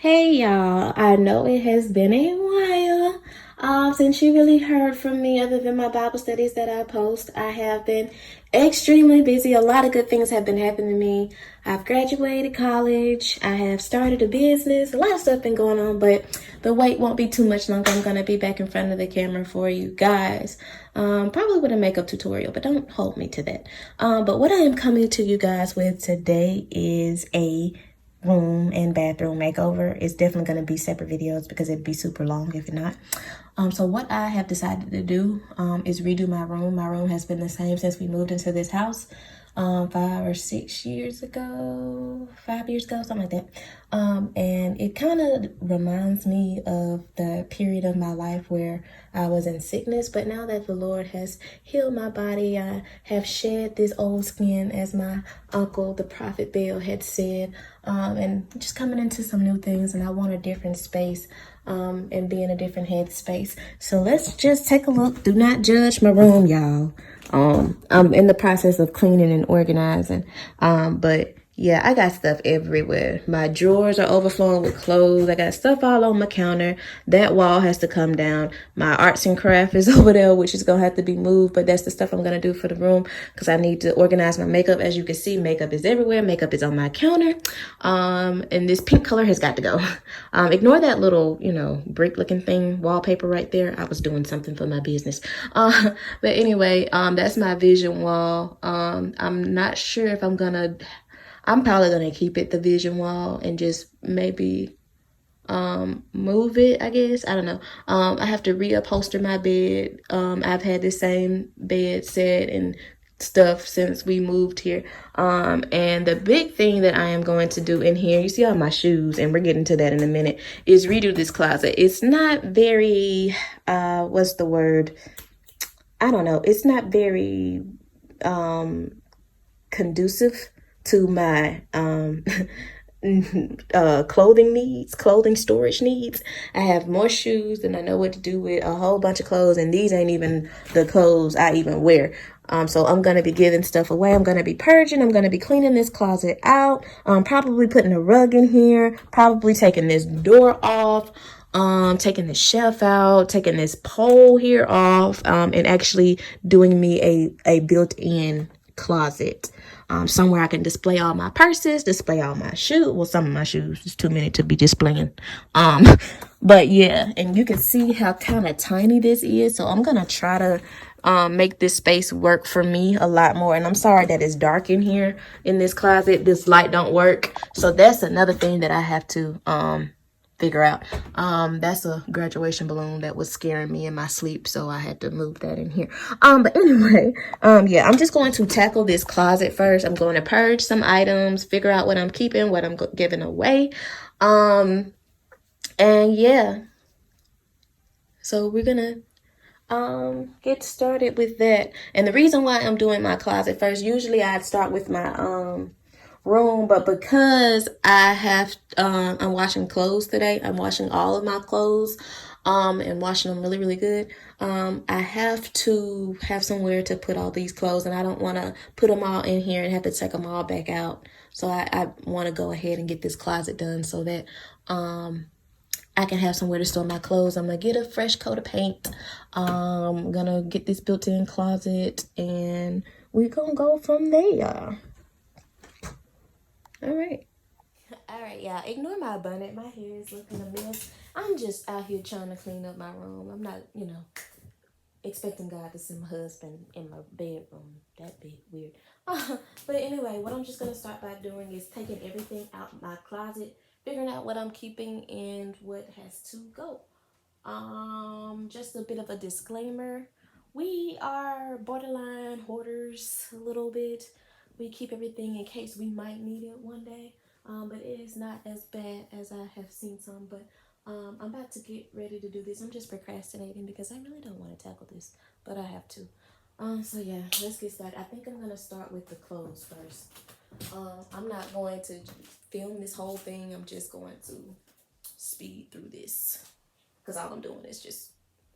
Hey y'all, I know it has been a while since you really heard from me other than my Bible studies that I post. I have been extremely busy. A lot of good things have been happening to me. I've graduated college. I have started a business. A lot of stuff been going on, but the wait won't be too much longer. I'm going to be back in front of the camera for you guys. Probably with a makeup tutorial, but don't hold me to that. But what I am coming to you guys with today is a room and bathroom makeover. It's definitely going to be separate videos because it'd be super long if not. So what I have decided to do is redo my room. My room has been the same since we moved into this house 5 or 6 years ago, 5 years ago, something like that. And it kind of reminds me of the period of my life where I was in sickness, but now that the Lord has healed my body, I have shed this old skin, as my uncle, the prophet Baal, had said, and just coming into some new things, and I want a different space and be in a different headspace. So let's just take a look. Do not judge my room, y'all. I'm in the process of cleaning and organizing, but yeah, I got stuff everywhere. My drawers are overflowing with clothes. I got stuff all on my counter. That wall has to come down. My arts and craft is over there, which is going to have to be moved. But that's the stuff I'm going to do for the room because I need to organize my makeup. As you can see, makeup is everywhere. Makeup is on my counter. And this pink color has got to go. Ignore that little, brick looking thing, wallpaper right there. I was doing something for my business. But anyway, that's my vision wall. I'm not sure if I'm probably going to keep it the vision wall and just maybe move it, I guess. I don't know. I have to reupholster my bed. I've had the same bed set and stuff since we moved here. And the big thing that I am going to do in here, you see all my shoes, and we're getting to that in a minute, is redo this closet. It's not very, what's the word? I don't know. It's not very conducive to my clothing storage needs. I have more shoes than I know what to do with, a whole bunch of clothes, and these ain't even the clothes I even wear. So I'm going to be giving stuff away. I'm going to be purging. I'm going to be cleaning this closet out. Probably putting a rug in here, probably taking this door off, taking the shelf out, taking this pole here off, and actually doing me a built-in closet. Somewhere I can display all my purses, display all my shoes. Well, some of my shoes. It's too many to be displaying. But yeah, and you can see how kind of tiny this is. So I'm going to try to make this space work for me a lot more. And I'm sorry that it's dark in here in this closet. This light don't work. So that's another thing that I have to figure out. That's a graduation balloon that was scaring me in my sleep, so I had to move that in here. But anyway, yeah, I'm just going to tackle this closet first. I'm going to purge some items, figure out what I'm keeping, what I'm giving away. And yeah, so we're gonna get started with that. And the reason why I'm doing my closet first, usually I'd start with my room, but because I'm washing clothes today, I'm washing all of my clothes and washing them really, really good. I have to have somewhere to put all these clothes, and I don't want to put them all in here and have to take them all back out. So I want to go ahead and get this closet done so that I can have somewhere to store my clothes. I'm going to get a fresh coat of paint. I'm going to get this built-in closet, and we're going to go from there. All right, y'all. Ignore my bonnet. My hair is looking a mess. I'm just out here trying to clean up my room. I'm not, expecting God to send my husband in my bedroom. That'd be weird. But anyway, what I'm just going to start by doing is taking everything out my closet, figuring out what I'm keeping and what has to go. Just a bit of a disclaimer. We are borderline hoarders a little bit. We keep everything in case we might need it one day. But it is not as bad as I have seen some. But I'm about to get ready to do this. I'm just procrastinating because I really don't want to tackle this, but I have to. So yeah, let's get started. I think I'm gonna start with the clothes first. I'm not going to film this whole thing. I'm just going to speed through this because all I'm doing is just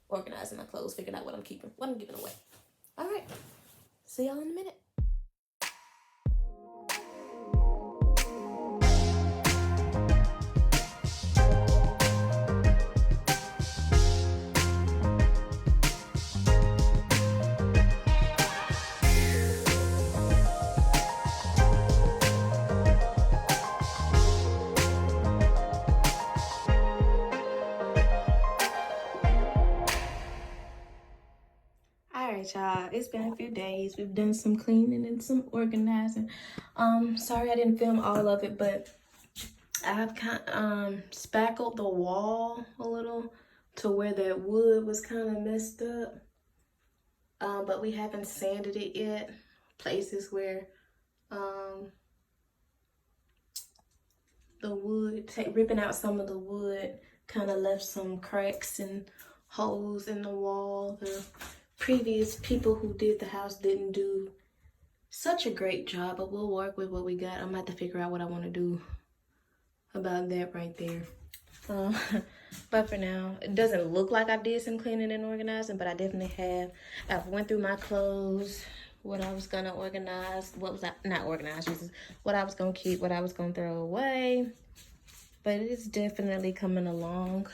organizing my clothes, figuring out what I'm keeping, what I'm giving away. All right, see y'all in a minute. right, y'all, it's been a few days. We've done some cleaning and some organizing. Sorry I didn't film all of it, but I've kind spackled the wall a little to where that wood was kind of messed up. But we haven't sanded it yet. Places where the wood, ripping out some of the wood kind of left some cracks and holes in the wall. The previous people who did the house didn't do such a great job, but we'll work with what we got. I'm gonna have to figure out what I want to do about that right there. But for now, it doesn't look like I did some cleaning and organizing, but I definitely have. I've went through my clothes, what I was gonna organize, what was I not organized, Jesus, what I was gonna keep, what I was gonna throw away. But it is definitely coming along.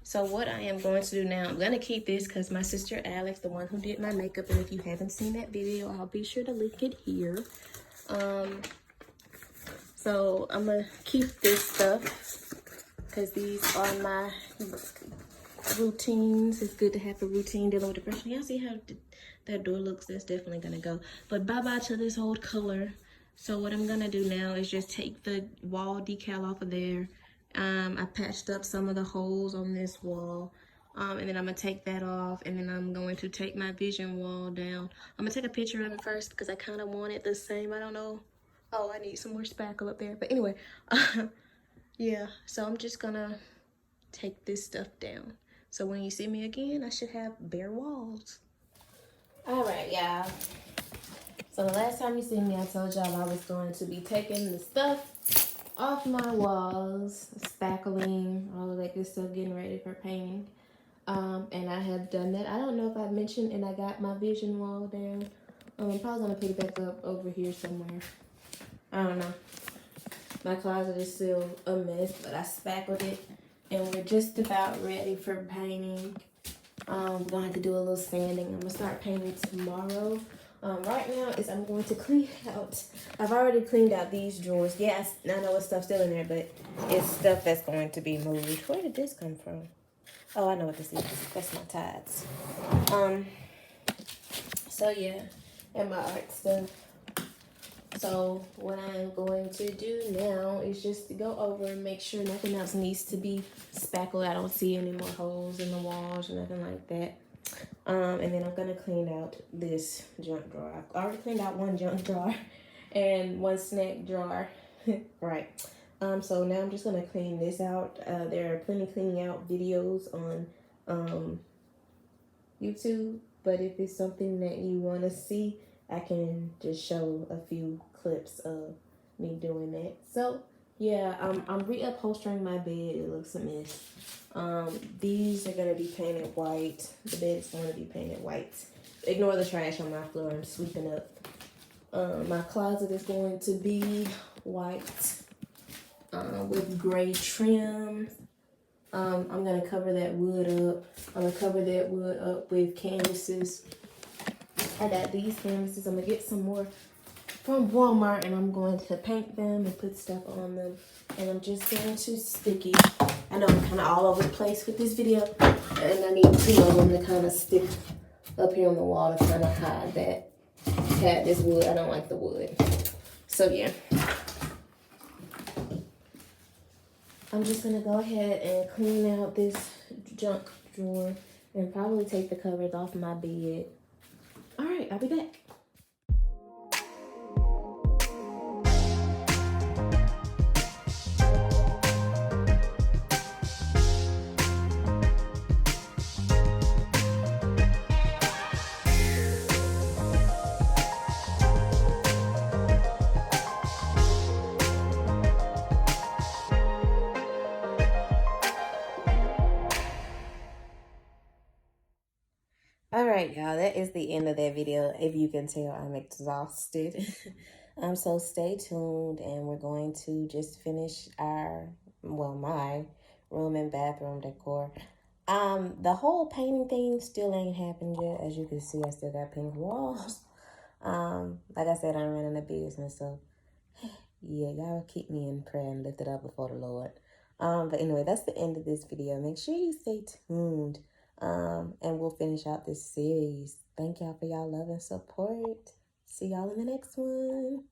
So what I am going to do now, I'm gonna keep this because my sister Alex, the one who did my makeup, and if you haven't seen that video, I'll be sure to link it here. So I'm gonna keep this stuff because these are my routines. It's good to have a routine dealing with depression. Y'all see how that door looks? That's definitely gonna go. But bye-bye to this old color. So what I'm gonna do now is just take the wall decal off of there. I patched up some of the holes on this wall. And then I'm gonna take that off, and then I'm going to take my vision wall down. I'm gonna take a picture of it first because I kind of want it the same. I don't know. Oh, I need some more spackle up there. But anyway, yeah. So I'm just gonna take this stuff down. So when you see me again, I should have bare walls. All right, y'all. So the last time you see me, I told y'all I was going to be taking the stuff off my walls, spackling, all of that good stuff, getting ready for painting. And I have done that. I don't know if I mentioned, and I got my vision wall down. I'm probably gonna put it back up over here somewhere. I don't know. My closet is still a mess, but I spackled it, and we're just about ready for painting. We're gonna have to do a little sanding. I'm gonna start painting tomorrow. Right now is I'm going to clean out. I've already cleaned out these drawers. Yes, I know it's stuff still in there, but it's stuff that's going to be moved. Where did this come from? Oh, I know what this is. That's my tides. So yeah, and my art stuff. So what I'm going to do now is just to go over and make sure nothing else needs to be spackled. I don't see any more holes in the walls or nothing like that. And then I'm gonna clean out this junk drawer. I've already cleaned out one junk drawer and one snack drawer. Right. So now I'm just gonna clean this out. There are plenty cleaning out videos on YouTube, but if it's something that you want to see, I can just show a few clips of me doing that. So yeah, I'm reupholstering my bed. It looks a mess. These are gonna be painted white. The bed's gonna be painted white. Ignore the trash on my floor. I'm sweeping up. My closet is going to be white with gray trim. I'm gonna cover that wood up. I'm gonna cover that wood up with canvases. I got these canvases. I'm gonna get some more from Walmart, and I'm going to paint them and put stuff on them. And I'm just going to stick it. I know I'm kind of all over the place with this video, and I need two of them to kind of stick up here on the wall to kind of hide this wood. I don't like the wood. So yeah. I'm just gonna go ahead and clean out this junk drawer and probably take the covers off my bed. All right, I'll be back. All right, y'all, that is the end of that video. If you can tell, I'm exhausted. So stay tuned, and we're going to just finish my room and bathroom decor. The whole painting thing still ain't happened yet. As you can see, I still got pink walls. Like I said, I'm running a business, so yeah, y'all keep me in prayer and lift it up before the Lord. But anyway, that's the end of this video. Make sure you stay tuned. And we'll finish out this series. Thank y'all for y'all love and support. See y'all in the next one.